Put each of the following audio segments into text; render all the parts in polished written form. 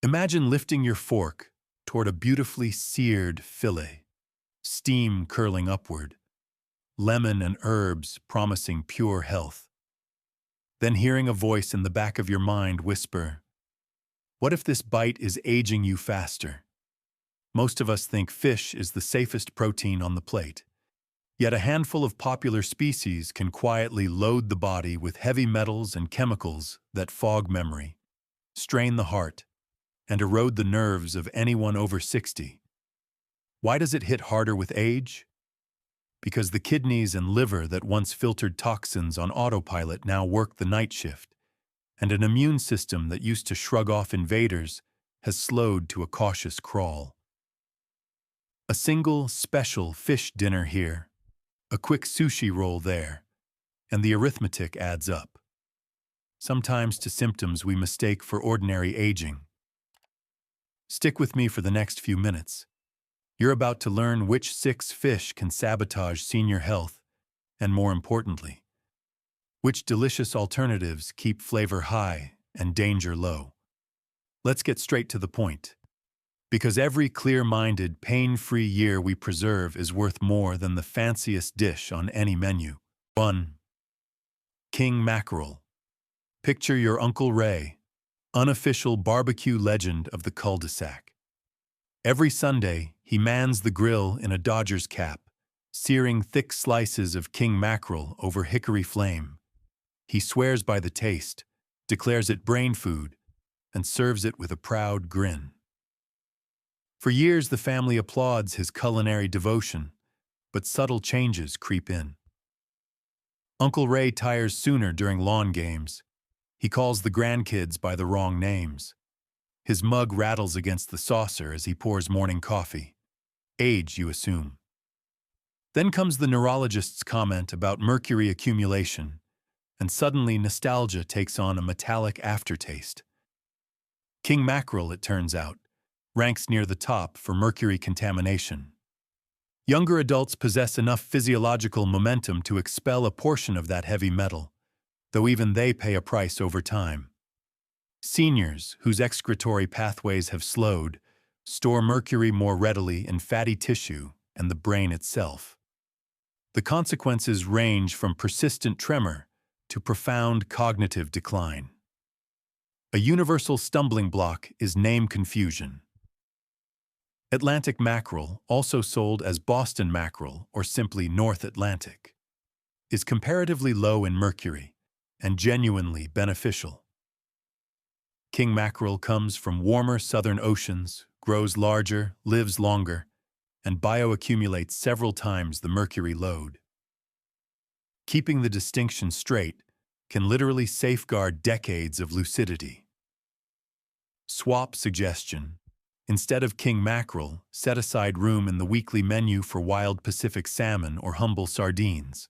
Imagine lifting your fork toward a beautifully seared fillet, steam curling upward, lemon and herbs promising pure health. Then hearing a voice in the back of your mind whisper, "What if this bite is aging you faster?" Most of us think fish is the safest protein on the plate. Yet a handful of popular species can quietly load the body with heavy metals and chemicals that fog memory, strain the heart, and erode the nerves of anyone over 60. Why does it hit harder with age? Because the kidneys and liver that once filtered toxins on autopilot now work the night shift, and an immune system that used to shrug off invaders has slowed to a cautious crawl. A single special fish dinner here, a quick sushi roll there, and the arithmetic adds up. Sometimes to symptoms we mistake for ordinary aging. Stick with me for the next few minutes. You're about to learn which 6 fish can sabotage senior health, and more importantly, which delicious alternatives keep flavor high and danger low. Let's get straight to the point. Because every clear-minded, pain-free year we preserve is worth more than the fanciest dish on any menu. 1. King mackerel. Picture your Uncle Ray, unofficial barbecue legend of the cul-de-sac. Every Sunday, he mans the grill in a Dodgers cap, searing thick slices of king mackerel over hickory flame. He swears by the taste, declares it brain food, and serves it with a proud grin. For years, the family applauds his culinary devotion, but subtle changes creep in. Uncle Ray tires sooner during lawn games. He calls the grandkids by the wrong names. His mug rattles against the saucer as he pours morning coffee. Age, you assume. Then comes the neurologist's comment about mercury accumulation, and suddenly nostalgia takes on a metallic aftertaste. King mackerel, it turns out, ranks near the top for mercury contamination. Younger adults possess enough physiological momentum to expel a portion of that heavy metal, though even they pay a price over time. Seniors, whose excretory pathways have slowed, store mercury more readily in fatty tissue and the brain itself. The consequences range from persistent tremor to profound cognitive decline. A universal stumbling block is name confusion. Atlantic mackerel, also sold as Boston mackerel or simply North Atlantic, is comparatively low in mercury and genuinely beneficial. King mackerel comes from warmer southern oceans, grows larger, lives longer, and bioaccumulates several times the mercury load. Keeping the distinction straight can literally safeguard decades of lucidity. Swap suggestion. Instead of king mackerel, set aside room in the weekly menu for wild Pacific salmon or humble sardines.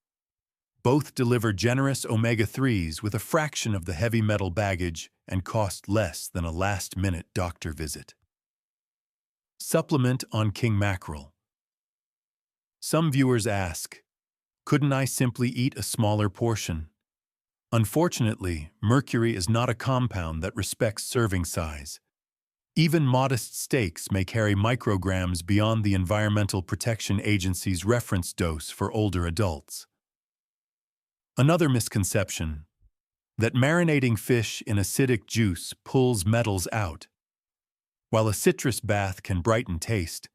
Both deliver generous omega-3s with a fraction of the heavy metal baggage and cost less than a last-minute doctor visit. Supplement on king mackerel. Some viewers ask, couldn't I simply eat a smaller portion? Unfortunately, mercury is not a compound that respects serving size. Even modest steaks may carry micrograms beyond the Environmental Protection Agency's reference dose for older adults. Another misconception, that marinating fish in acidic juice pulls metals out. While a citrus bath can brighten taste,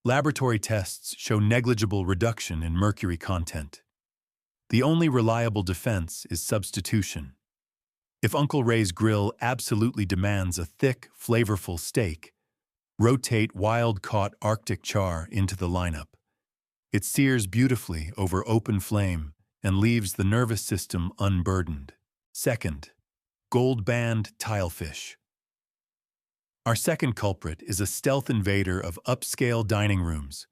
laboratory tests show negligible reduction in mercury content. The only reliable defense is substitution. If Uncle Ray's grill absolutely demands a thick, flavorful steak, rotate wild-caught Arctic char into the lineup. It sears beautifully over open flame and leaves the nervous system unburdened. Second, gold band tilefish. Our second culprit is a stealth invader of upscale dining rooms.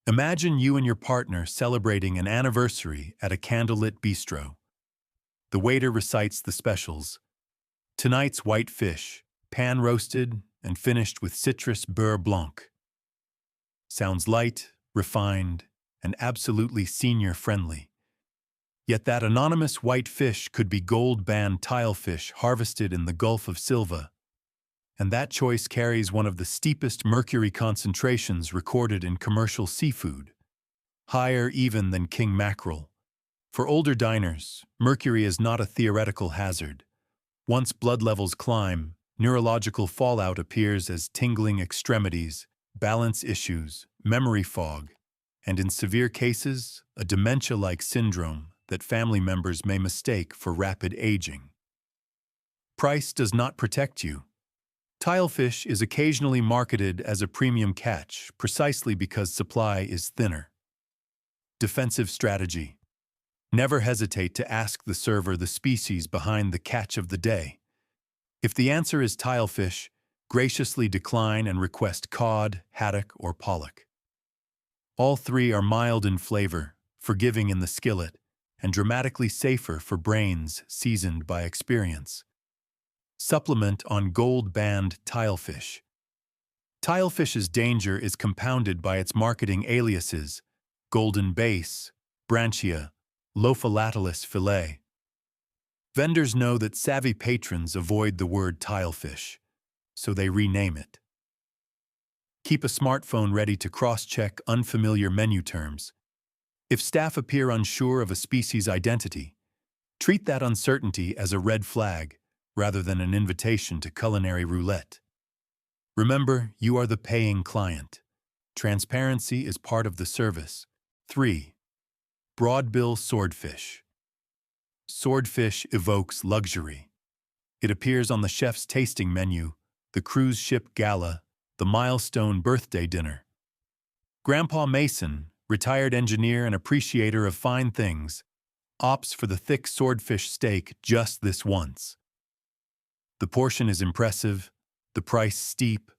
Imagine you and your partner celebrating an anniversary at a candlelit bistro. The waiter recites the specials. Tonight's white fish, pan-roasted and finished with citrus beurre blanc. Sounds light, refined, and absolutely senior-friendly. Yet that anonymous white fish could be gold band tilefish harvested in the Gulf of Silva, and that choice carries one of the steepest mercury concentrations recorded in commercial seafood, higher even than king mackerel. For older diners, mercury is not a theoretical hazard. Once blood levels climb, neurological fallout appears as tingling extremities, balance issues, memory fog, and in severe cases, a dementia-like syndrome that family members may mistake for rapid aging. Price does not protect you. Tilefish is occasionally marketed as a premium catch precisely because supply is thinner. Defensive strategy. Never hesitate to ask the server the species behind the catch of the day. If the answer is tilefish, graciously decline and request cod, haddock, or pollock. All three are mild in flavor, forgiving in the skillet, and dramatically safer for brains seasoned by experience. Supplement on gold-band tilefish. Tilefish's danger is compounded by its marketing aliases: golden base, branchia, lophilatellus fillet. Vendors know that savvy patrons avoid the word tilefish, so they rename it. Keep a smartphone ready to cross-check unfamiliar menu terms. If staff appear unsure of a species' identity, treat that uncertainty as a red flag rather than an invitation to culinary roulette. Remember, you are the paying client. Transparency is part of the service. 3. Broadbill swordfish. Swordfish evokes luxury. It appears on the chef's tasting menu, the cruise ship gala, the milestone birthday dinner. Grandpa Mason, retired engineer and appreciator of fine things, opts for the thick swordfish steak just this once. The portion is impressive, the price steep,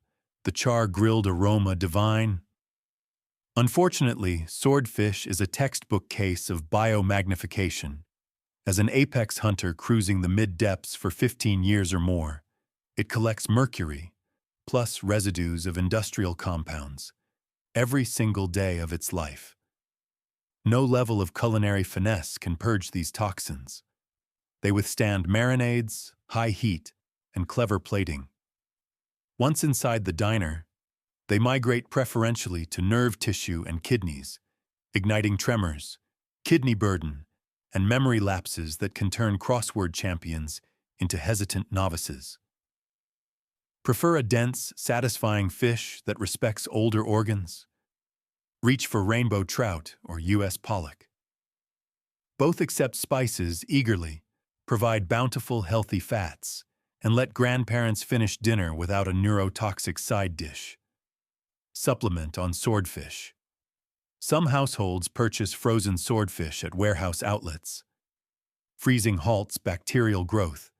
the char-grilled aroma divine. Unfortunately, swordfish is a textbook case of biomagnification. As an apex hunter cruising the mid-depths for 15 years or more, it collects mercury, plus residues of industrial compounds, every single day of its life. No level of culinary finesse can purge these toxins. They withstand marinades, high heat, and clever plating. Once inside the diner, they migrate preferentially to nerve tissue and kidneys, igniting tremors, kidney burden, and memory lapses that can turn crossword champions into hesitant novices. Prefer a dense, satisfying fish that respects older organs? Reach for rainbow trout or U.S. pollock. Both accept spices eagerly, provide bountiful, healthy fats, and let grandparents finish dinner without a neurotoxic side dish. Supplement on swordfish. Some households purchase frozen swordfish at warehouse outlets. Freezing halts bacterial growth,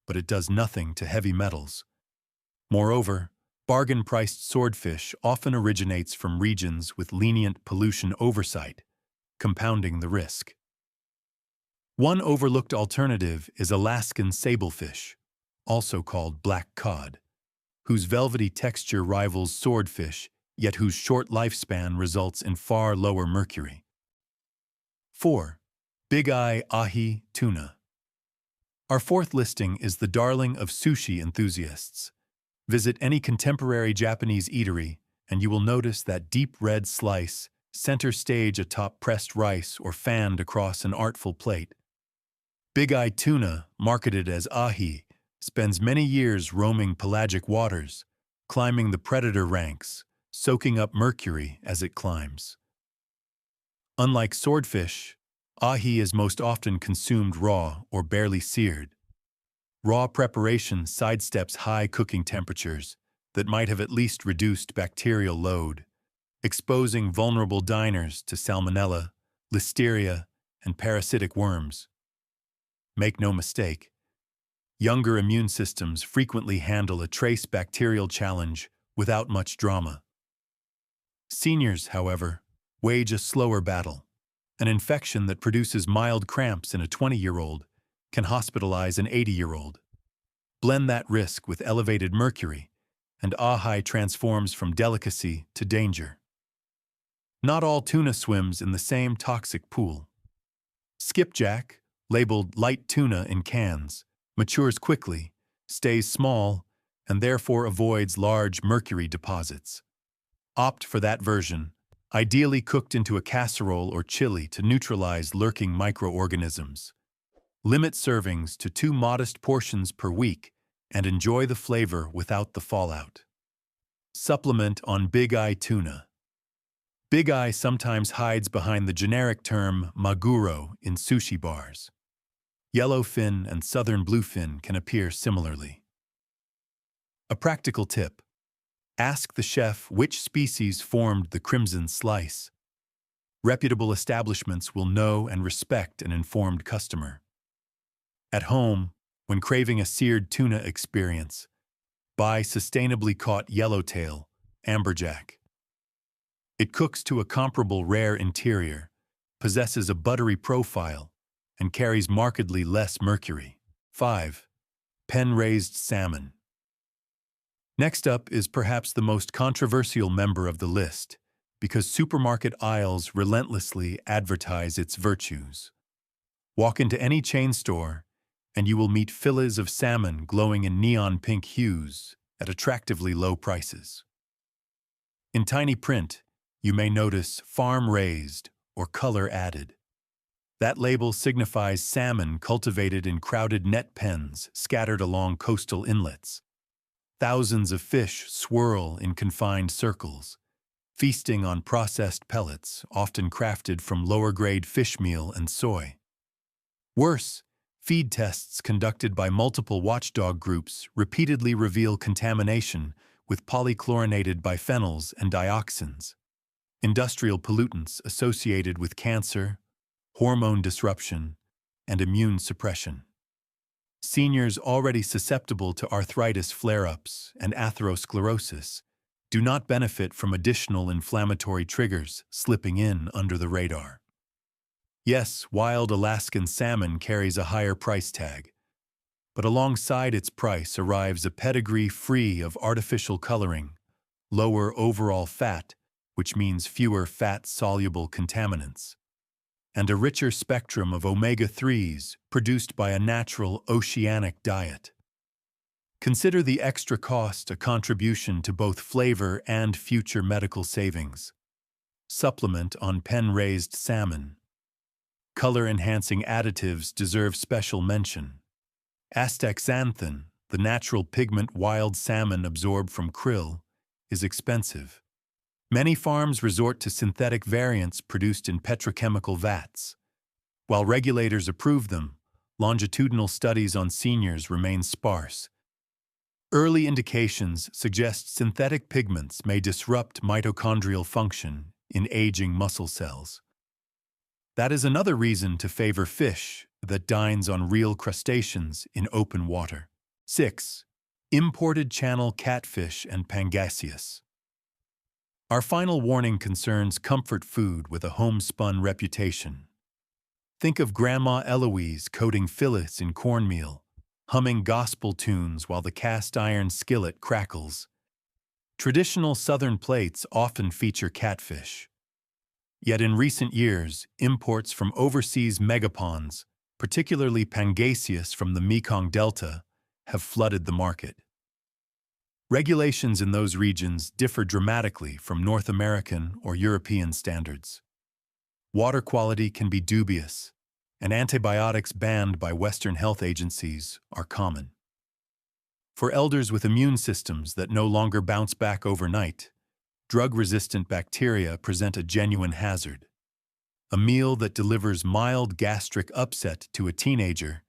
but it does nothing to heavy metals. Moreover, bargain-priced swordfish often originates from regions with lenient pollution oversight, compounding the risk. One overlooked alternative is Alaskan sablefish, also called black cod, whose velvety texture rivals swordfish, yet whose short lifespan results in far lower mercury. 4. Big Eye Ahi Tuna. Our fourth listing is the darling of sushi enthusiasts. Visit any contemporary Japanese eatery, and you will notice that deep red slice, center stage atop pressed rice or fanned across an artful plate. Big Eye tuna, marketed as ahi, spends many years roaming pelagic waters, climbing the predator ranks, soaking up mercury as it climbs. Unlike swordfish, ahi is most often consumed raw or barely seared. Raw preparation sidesteps high cooking temperatures that might have at least reduced bacterial load, exposing vulnerable diners to salmonella, listeria, and parasitic worms. Make no mistake, younger immune systems frequently handle a trace bacterial challenge without much drama. Seniors, however, wage a slower battle. An infection that produces mild cramps in a 20-year-old can hospitalize an 80-year-old. Blend that risk with elevated mercury, and ahi transforms from delicacy to danger. Not all tuna swims in the same toxic pool. Skipjack, labeled light tuna in cans, matures quickly, stays small, and therefore avoids large mercury deposits. Opt for that version, ideally cooked into a casserole or chili to neutralize lurking microorganisms. Limit servings to 2 modest portions per week and enjoy the flavor without the fallout. Supplement on Big Eye tuna. Big Eye sometimes hides behind the generic term maguro in sushi bars. Yellowfin and southern bluefin can appear similarly. A practical tip: ask the chef which species formed the crimson slice. Reputable establishments will know and respect an informed customer. At home, when craving a seared tuna experience, buy sustainably caught yellowtail, amberjack. It cooks to a comparable rare interior, possesses a buttery profile, and carries markedly less mercury. 5. Pen-raised salmon. Next up is perhaps the most controversial member of the list, because supermarket aisles relentlessly advertise its virtues. Walk into any chain store, and you will meet fillets of salmon glowing in neon pink hues at attractively low prices. In tiny print, you may notice farm-raised or color-added. That label signifies salmon cultivated in crowded net pens scattered along coastal inlets. Thousands of fish swirl in confined circles, feasting on processed pellets often crafted from lower-grade fish meal and soy. Worse, feed tests conducted by multiple watchdog groups repeatedly reveal contamination with polychlorinated biphenyls and dioxins, industrial pollutants associated with cancer, hormone disruption, and immune suppression. Seniors already susceptible to arthritis flare-ups and atherosclerosis do not benefit from additional inflammatory triggers slipping in under the radar. Yes, wild Alaskan salmon carries a higher price tag, but alongside its price arrives a pedigree free of artificial coloring, lower overall fat, which means fewer fat-soluble contaminants, and a richer spectrum of omega-3s produced by a natural oceanic diet. Consider the extra cost a contribution to both flavor and future medical savings. Supplement on pen-raised salmon. Color-enhancing additives deserve special mention. Astaxanthin, the natural pigment wild salmon absorb from krill, is expensive. Many farms resort to synthetic variants produced in petrochemical vats. While regulators approve them, longitudinal studies on seniors remain sparse. Early indications suggest synthetic pigments may disrupt mitochondrial function in aging muscle cells. That is another reason to favor fish that dines on real crustaceans in open water. 6. Imported channel catfish and pangasius. Our final warning concerns comfort food with a homespun reputation. Think of Grandma Eloise coating fillets in cornmeal, humming gospel tunes while the cast-iron skillet crackles. Traditional Southern plates often feature catfish. Yet in recent years, imports from overseas megaponds, particularly pangasius from the Mekong Delta, have flooded the market. Regulations in those regions differ dramatically from North American or European standards. Water quality can be dubious, and antibiotics banned by Western health agencies are common. For elders with immune systems that no longer bounce back overnight, drug-resistant bacteria present a genuine hazard. A meal that delivers mild gastric upset to a teenager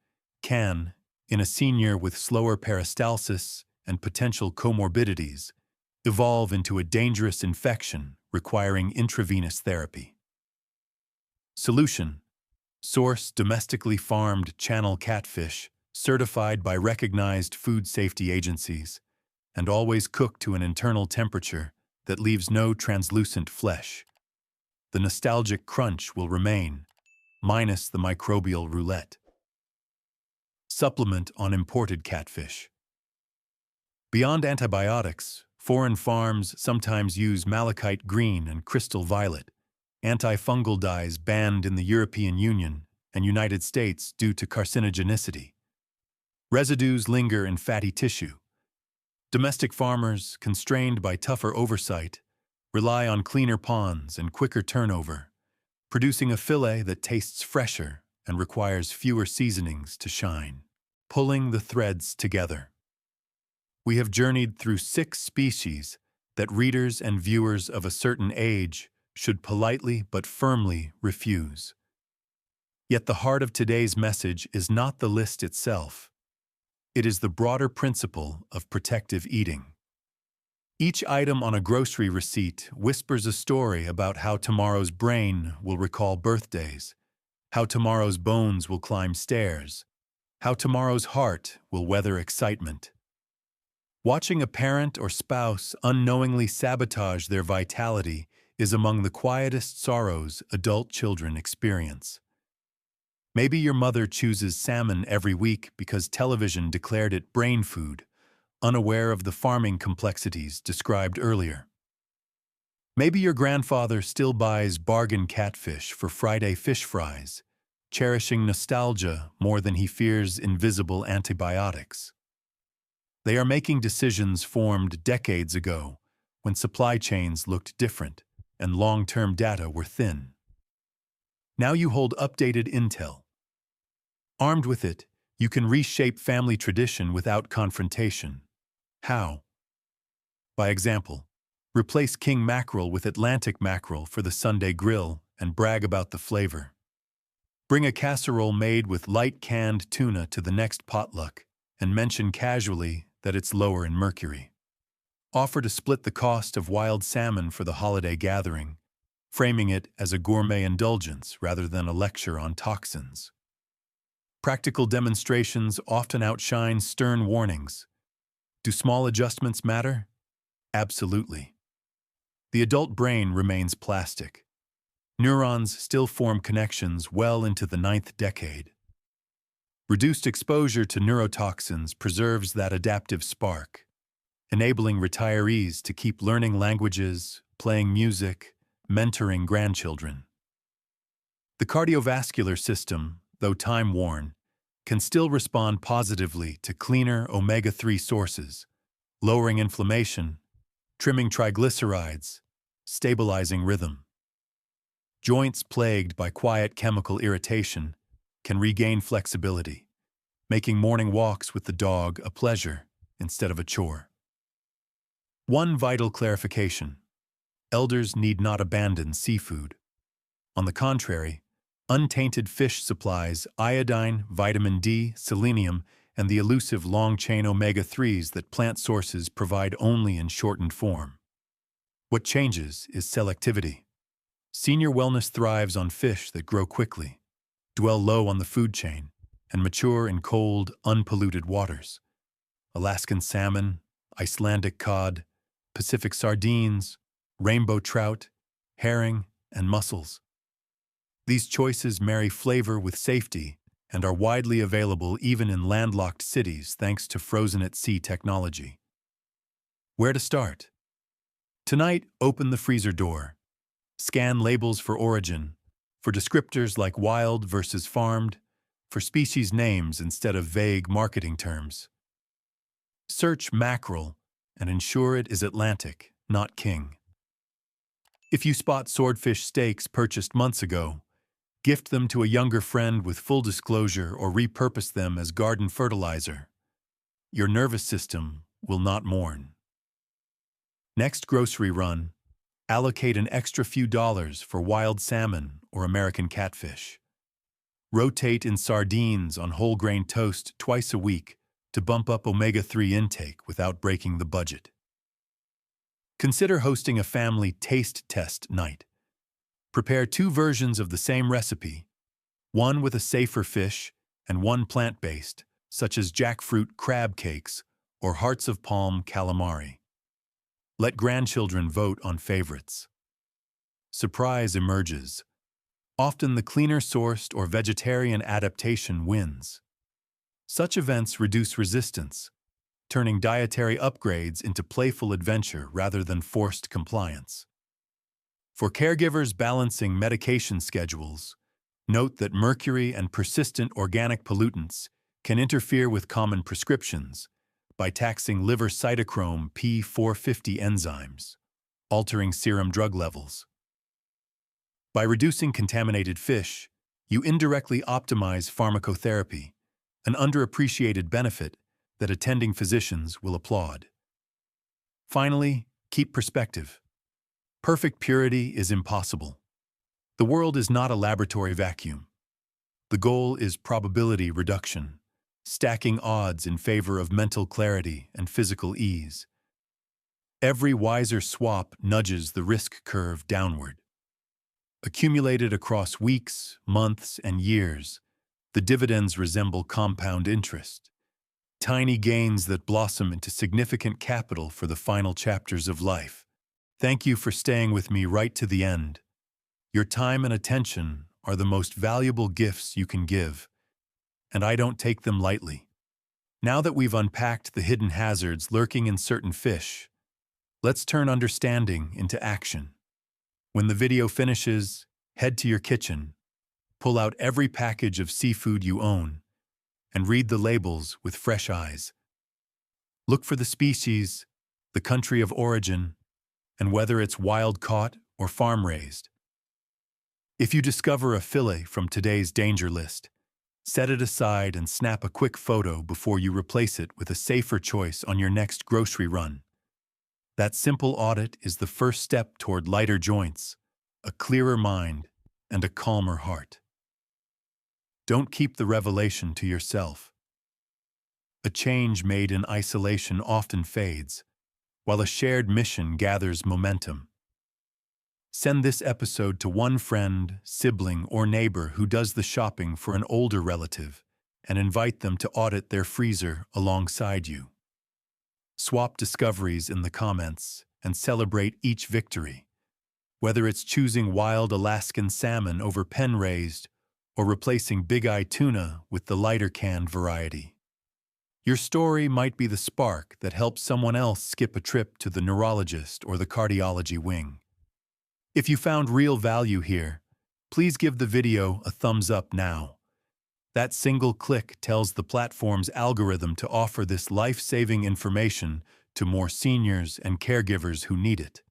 can, in a senior with slower peristalsis and potential comorbidities, evolve into a dangerous infection requiring intravenous therapy. Solution: source domestically farmed channel catfish, certified by recognized food safety agencies, and always cooked to an internal temperature that leaves no translucent flesh. The nostalgic crunch will remain, minus the microbial roulette. Supplement on imported catfish. Beyond antibiotics, foreign farms sometimes use malachite green and crystal violet, antifungal dyes banned in the European Union and United States due to carcinogenicity. Residues linger in fatty tissue. Domestic farmers, constrained by tougher oversight, rely on cleaner ponds and quicker turnover, producing a fillet that tastes fresher and requires fewer seasonings to shine. Pulling the threads together. We have journeyed through 6 species that readers and viewers of a certain age should politely but firmly refuse. Yet the heart of today's message is not the list itself. It is the broader principle of protective eating. Each item on a grocery receipt whispers a story about how tomorrow's brain will recall birthdays, how tomorrow's bones will climb stairs, how tomorrow's heart will weather excitement. Watching a parent or spouse unknowingly sabotage their vitality is among the quietest sorrows adult children experience. Maybe your mother chooses salmon every week because television declared it brain food, unaware of the farming complexities described earlier. Maybe your grandfather still buys bargain catfish for Friday fish fries, cherishing nostalgia more than he fears invisible antibiotics. They are making decisions formed decades ago, when supply chains looked different and long-term data were thin. Now you hold updated intel. Armed with it, you can reshape family tradition without confrontation. How? By example, replace king mackerel with Atlantic mackerel for the Sunday grill and brag about the flavor. Bring a casserole made with light canned tuna to the next potluck and mention casually that it's lower in mercury. Offer to split the cost of wild salmon for the holiday gathering, framing it as a gourmet indulgence rather than a lecture on toxins. Practical demonstrations often outshine stern warnings. Do small adjustments matter? Absolutely. The adult brain remains plastic. Neurons still form connections well into the 9th decade. Reduced exposure to neurotoxins preserves that adaptive spark, enabling retirees to keep learning languages, playing music, mentoring grandchildren. The cardiovascular system, though time-worn, can still respond positively to cleaner omega-3 sources, lowering inflammation, trimming triglycerides, stabilizing rhythm. Joints plagued by quiet chemical irritation can regain flexibility, making morning walks with the dog a pleasure instead of a chore. One vital clarification: elders need not abandon seafood. On the contrary, untainted fish supplies iodine, vitamin D, selenium, and the elusive long-chain omega-3s that plant sources provide only in shortened form. What changes is selectivity. Senior wellness thrives on fish that grow quickly, dwell low on the food chain, and mature in cold, unpolluted waters. Alaskan salmon, Icelandic cod, Pacific sardines, rainbow trout, herring, and mussels. These choices marry flavor with safety and are widely available even in landlocked cities thanks to frozen-at-sea technology. Where to start? Tonight, open the freezer door. Scan labels for origin, for descriptors like wild versus farmed, for species names instead of vague marketing terms. Search mackerel and ensure it is Atlantic, not king. If you spot swordfish steaks purchased months ago, gift them to a younger friend with full disclosure or repurpose them as garden fertilizer. Your nervous system will not mourn. Next grocery run, allocate an extra few dollars for wild salmon or American catfish. Rotate in sardines on whole grain toast twice a week to bump up omega-3 intake without breaking the budget. Consider hosting a family taste test night. Prepare 2 versions of the same recipe, one with a safer fish and one plant-based, such as jackfruit crab cakes or hearts of palm calamari. Let grandchildren vote on favorites. Surprise emerges. Often the cleaner-sourced or vegetarian adaptation wins. Such events reduce resistance, turning dietary upgrades into playful adventure rather than forced compliance. For caregivers balancing medication schedules, note that mercury and persistent organic pollutants can interfere with common prescriptions, by taxing liver cytochrome P450 enzymes, altering serum drug levels. By reducing contaminated fish, you indirectly optimize pharmacotherapy, an underappreciated benefit that attending physicians will applaud. Finally, keep perspective. Perfect purity is impossible. The world is not a laboratory vacuum. The goal is probability reduction, stacking odds in favor of mental clarity and physical ease. Every wiser swap nudges the risk curve downward. Accumulated across weeks, months, and years, the dividends resemble compound interest, tiny gains that blossom into significant capital for the final chapters of life. Thank you for staying with me right to the end. Your time and attention are the most valuable gifts you can give, and I don't take them lightly. Now that we've unpacked the hidden hazards lurking in certain fish, let's turn understanding into action. When the video finishes, head to your kitchen, pull out every package of seafood you own, and read the labels with fresh eyes. Look for the species, the country of origin, and whether it's wild-caught or farm-raised. If you discover a fillet from today's danger list, set it aside and snap a quick photo before you replace it with a safer choice on your next grocery run. That simple audit is the first step toward lighter joints, a clearer mind, and a calmer heart. Don't keep the revelation to yourself. A change made in isolation often fades, while a shared mission gathers momentum. Send this episode to one friend, sibling, or neighbor who does the shopping for an older relative, and invite them to audit their freezer alongside you. Swap discoveries in the comments and celebrate each victory, whether it's choosing wild Alaskan salmon over pen-raised or replacing big-eye tuna with the lighter canned variety. Your story might be the spark that helps someone else skip a trip to the neurologist or the cardiology wing. If you found real value here, please give the video a thumbs up now. That single click tells the platform's algorithm to offer this life-saving information to more seniors and caregivers who need it.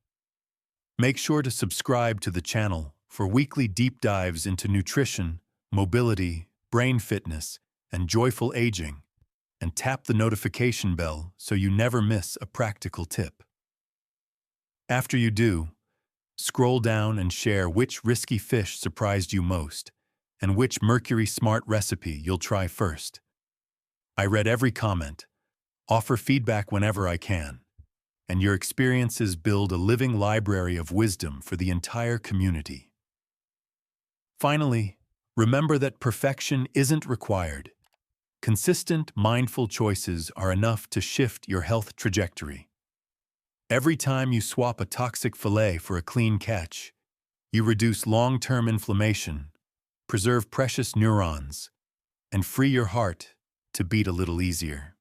Make sure to subscribe to the channel for weekly deep dives into nutrition, mobility, brain fitness, and joyful aging, and tap the notification bell so you never miss a practical tip. After you do, scroll down and share which risky fish surprised you most, and which Mercury Smart recipe you'll try first. I read every comment, offer feedback whenever I can, and your experiences build a living library of wisdom for the entire community. Finally, remember that perfection isn't required. Consistent, mindful choices are enough to shift your health trajectory. Every time you swap a toxic fillet for a clean catch, you reduce long-term inflammation, preserve precious neurons, and free your heart to beat a little easier.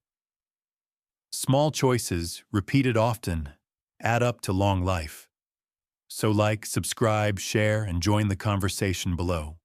Small choices, repeated often, add up to long life. So like, subscribe, share, and join the conversation below.